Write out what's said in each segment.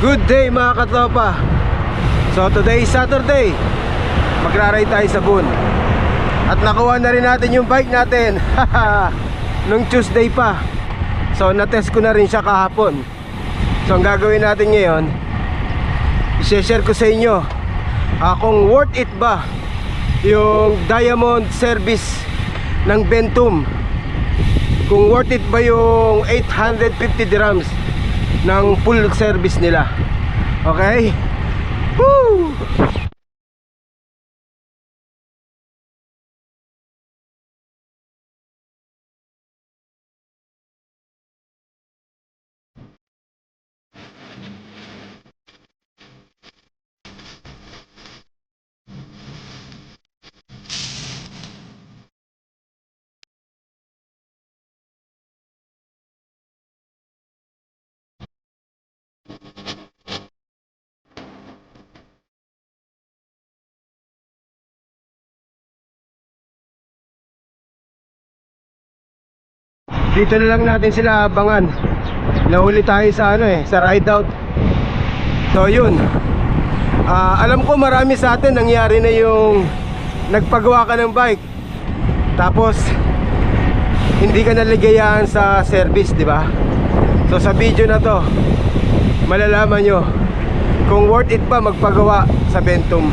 Good day mga katropa. So today is Saturday. Magra-ride tayo sa Boon. At nakuha na rin natin yung bike natin nung Tuesday pa. So na-test ko na rin siya kahapon. So ang gagawin natin ngayon, i-share ko sa inyo kung worth it ba yung diamond service ng Bentum. Kung worth it ba yung 850 dirhams ng full service nila. Okay? Woo! Dito na lang natin sila abangan. Nahuli tayo sa sa ride out. So yun. Alam ko marami sa atin nangyari na yung nagpagawa ka ng bike, tapos hindi ka naligayahan sa service, di ba? So sa video na to, malalaman nyo kung worth it pa magpagawa sa Bentum.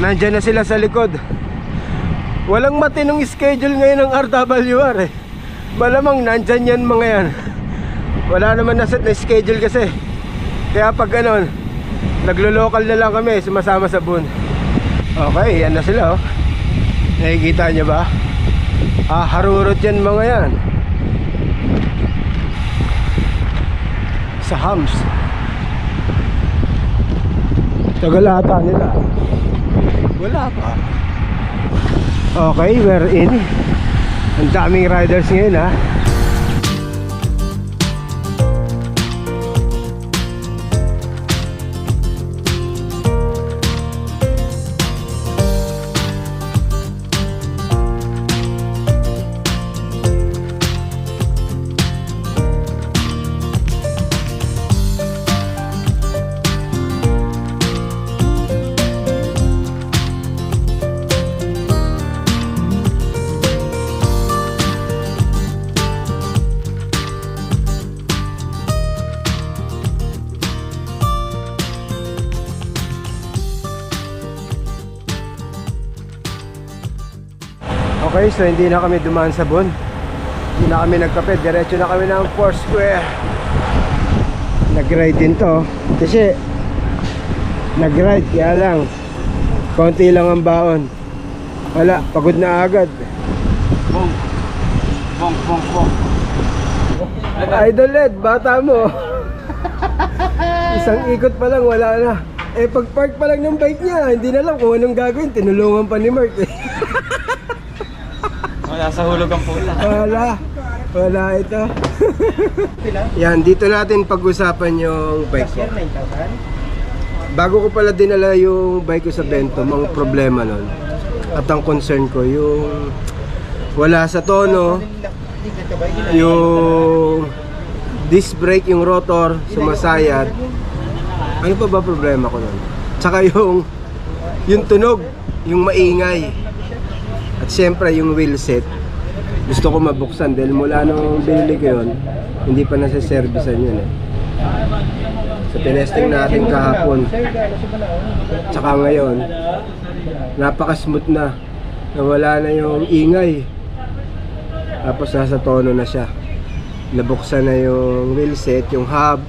Nandyan na sila sa likod. Walang matinong schedule ngayon ng RWR eh. Malamang nandyan yan mga yan. Wala naman na set na schedule kasi. Kaya pag ganon, naglo-local na lang kami, sumasama sa Boon. Okay, yan na sila oh. Nakikita nyo ba? Harurot yan mga yan. Sa hams. Tagalata nila. Wala pa. Okay, we're in. Ang daming riders ngayon ha. Okay, so hindi na kami dumaan sa Boon. Hindi na kami nagkape. Diretso na kami ng Foursquare. Nag-ride din to. Kasi nag-ride, kaya lang konti lang ang baon. Wala, pagod na agad. Bong. Bong, bong, bong. Idol Led, bata mo. Isang ikot pa lang, wala na. Eh pag park pa lang ng bike niya, hindi na lang kung anong gagawin. Tinulungan pa ni Mark eh. Wala sa hulog ang puta. Wala ito. Yan, dito natin pag-usapan yung bike ko. Bago ko pala dinala yung bike ko sa Bentum, ang problema nun at ang concern ko, yung wala sa tono, yung disc brake, yung rotor sumasayad. Ano pa ba problema ko nun? Tsaka yung tunog, yung maingay. At siyempre yung wheel set, gusto ko mabuksan dahil mula nung binili ko yun, hindi pa nasa-servicean yun eh. So tinesting natin kahapon, tsaka ngayon, napaka-smooth na wala na yung ingay. Tapos nasa tono na siya. Nabuksan na yung wheel set, yung hub,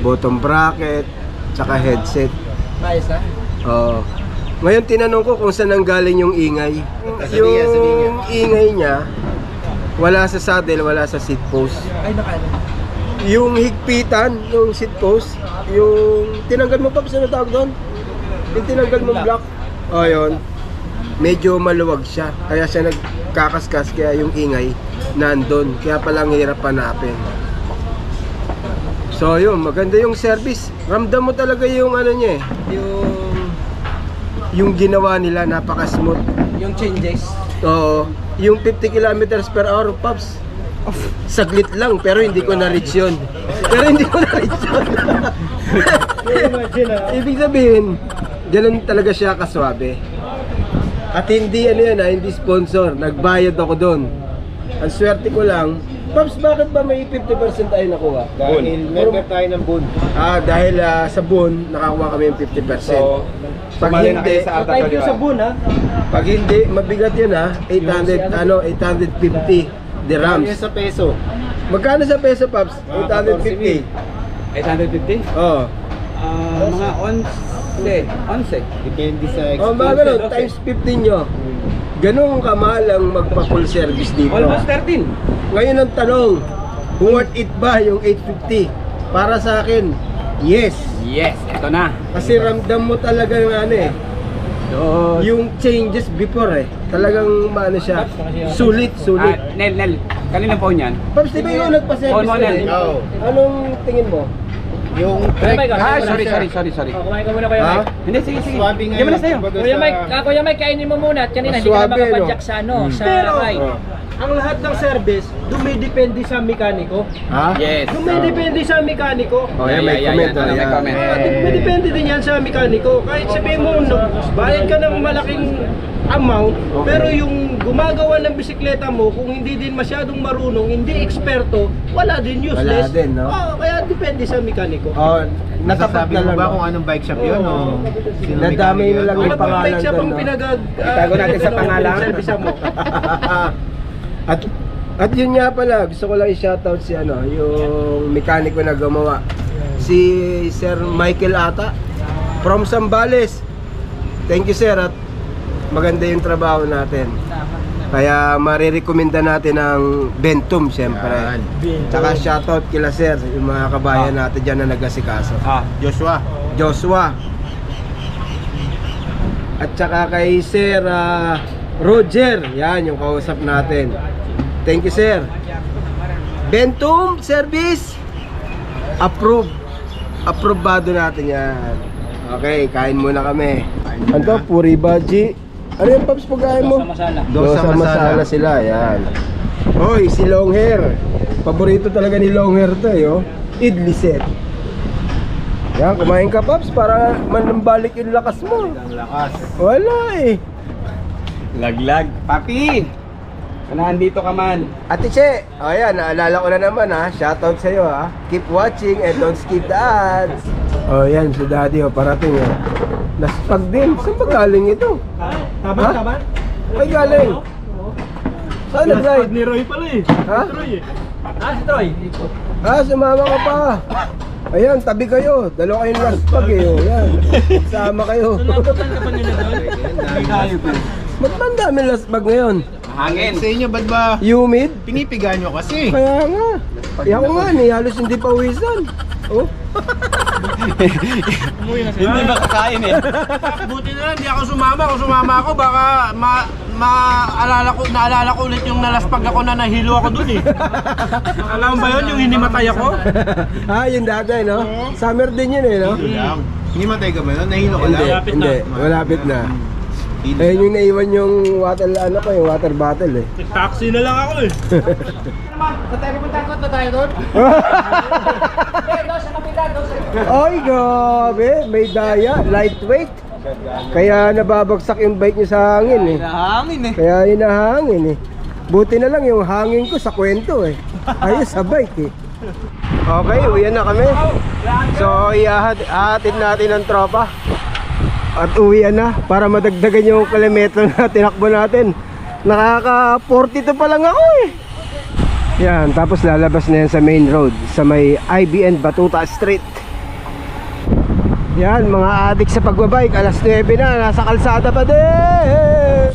bottom bracket, tsaka headset. Ayos na? Oo. Ngayon tinanong ko kung saan nanggaling yung ingay. Yung ingay niya, wala sa saddle, wala sa seat post. Ay, nakano? Yung higpitan, yung seat post, yung tinanggal mo pa, saan tawag doon? Yung tinanggal mo block. O yun, medyo maluwag siya. Kaya siya nagkakaskas, kaya yung ingay nandun. Kaya palang hirap hanapin. So yun, maganda yung service. Ramdam mo talaga yung ano niya eh. Yung ginawa nila, napaka-smooth. Yung changes. Oo. Yung 50 kilometers per hour, Pops. Saglit lang, pero hindi ko na-reach yun. Ibig sabihin, ganun talaga siya kaswabe. At hindi hindi sponsor. Nagbayad ako doon. Ang swerte ko lang, Pops, bakit ba may 50% tayo nakuha? Dahil member tayo ng Boon. Dahil sa Boon, nakakuha kami yung 50%. So, pag sumali na hindi, kayo sa Alta Thank you sa 21. Boon, ha? pag hindi, mabigat yun 850 dirhams. Yan sa peso. Magkano sa peso, Pops? 850. 850? Oo. Mga 11. Depende sa Oh, mga ganun, times 15 nyo. Ganun kamahal ang magpa-full service dito. Almost 13. Ngayon ang tanong, worth it ba yung 850? Para sa akin, yes. Yes, ito na. Kasi ramdam mo talaga yung yung changes before talagang siya, sulit. Nel, kanina po niyan. Pops, di ba yung nagpa-service Oo, na Nel. Oo. Anong tingin mo? Yung Sorry. Kumain ka muna, Kuya Ha? Mike. Hindi, sige. Swabe Hindi mo na sa'yo. Kuya Mike, Kuya Mike, kainin mo muna. At kanina, hindi ka Maswabe, na makapadyak sa sa Pero, ride. Ang lahat ng service, dumidepende sa mekaniko. Ha? Yes. Dumidepende sa mekaniko. Oh, yan, may comment. May comment. Dumidepende din yan sa mekaniko. Kahit sabihin mo, bayad ka ng malaking amount, pero yung gumagawa ng bisikleta mo, kung hindi din masyadong marunong, hindi eksperto, wala din, useless. Wala din, no? Kaya depende sa mekaniko. Oh, natapat Nasasabi na mo lang. ba no? kung anong bike shop yun? O sino may Nadamay gamit na lang yun? yung pangalan Mag-bike siya doon, pang no? Itago natin sa pangalan. Service mo. At yun nga pala, gusto ko lang i-shoutout si yung mekaniko na gumawa. Si Sir Michael ata from Zambales. Thank you, sir, at maganda yung trabaho natin. Kaya marirekomenda natin ang Bentum, siyempre. Yan. Tsaka shoutout kila sir, yung mga kabayan natin dyan na nag-asikaso. Joshua. Joshua. At saka kay Sir Roger, yan yung kausap natin. Thank you, sir. Bentum Service, aprobado natin yan. Okay, kain muna kami. Ano, puri baji. Ano yung Pops pagkain mo? Masala. Dosa masala sila, yan. Hoy, si Long Hair. Paborito talaga ni Long Hair to, idli set. Yan, kumain ka, Pops, para manambalik yung lakas mo. Ang lakas. Wala eh. Laglag. Papi! Nandito ka man. Ate Che, ayan, naalala ko na naman shoutout sa'yo Keep watching and don't skip the ads. Oh yan, si Daddy parating Naspag din, saan ba galing ito? Taban? Ay galing. Saan nag-ride? Ni Roy pala eh. Ha? Si Troy. Sumama ka pa. Ayan, tabi kayo. Dalawa kayong naspag yan. Sama kayo. Nabutan ka pa nila doon? Ba't ba ang daming lasbag ngayon? Hangin. Sa inyo, ba't ba Humid? pinipiga nyo kasi? Kaya nga. Ako nga halos hindi pawisan. Oh. Hindi ba kakain eh? Buti na lang, hindi ako sumama. Kung sumama ako, baka naalala ko ulit yung nalaspag ako na nahilo ako dun eh. Alam mo ba yun, yung hinimatay ako? Yun dati, no? Summer din yun no? Hindi matay ka ba nun? Nahilo ka lang? Hindi, malapit na. Ayun yung naiwan yung water bottle Taxi na lang ako eh. Ay, grabe, may daya, lightweight. Kaya nababagsak yung bike niya sa hangin Hangin eh. Kaya hinahangin Buti na lang yung hangin ko sa kwento Ayos sa bike Okay, uwi na kami. So, ihahatid natin ang tropa. At uwi na para madagdagan yung kilometro na tinakbo natin. Nakaka 42 pa lang ako Yan, tapos lalabas na yan sa main road sa may IBN Batuta Street. Yan, mga adik sa pagbabike, alas 9 na, nasa kalsada pa din.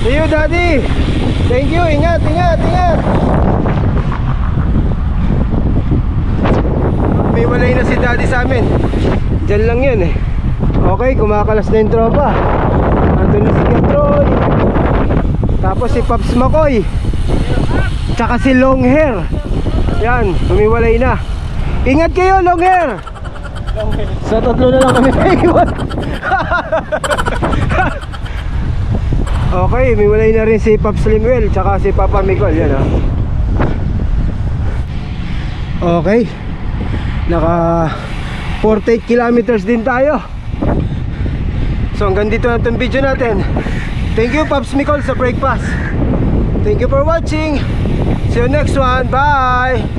See you, Daddy. Thank you, ingat. May walay na si Daddy sa amin. Diyan lang yun Okay, kumakalas na yung tropa. Andun na si Gatroy. Tapos si Pops Makoy. Tsaka si Long Hair. Yan, humiwalay na. Ingat kayo, Long Hair. Sa tatlo na lang kami naiwan. Okay, humiwalay na rin si Pops Limwell. Tsaka si Papa Miguel. Yan Okay. Naka 48 kilometers din tayo. So hanggang dito na itong video natin. Thank you Pops Micol sa breakfast. Thank you for watching. See you next one. Bye.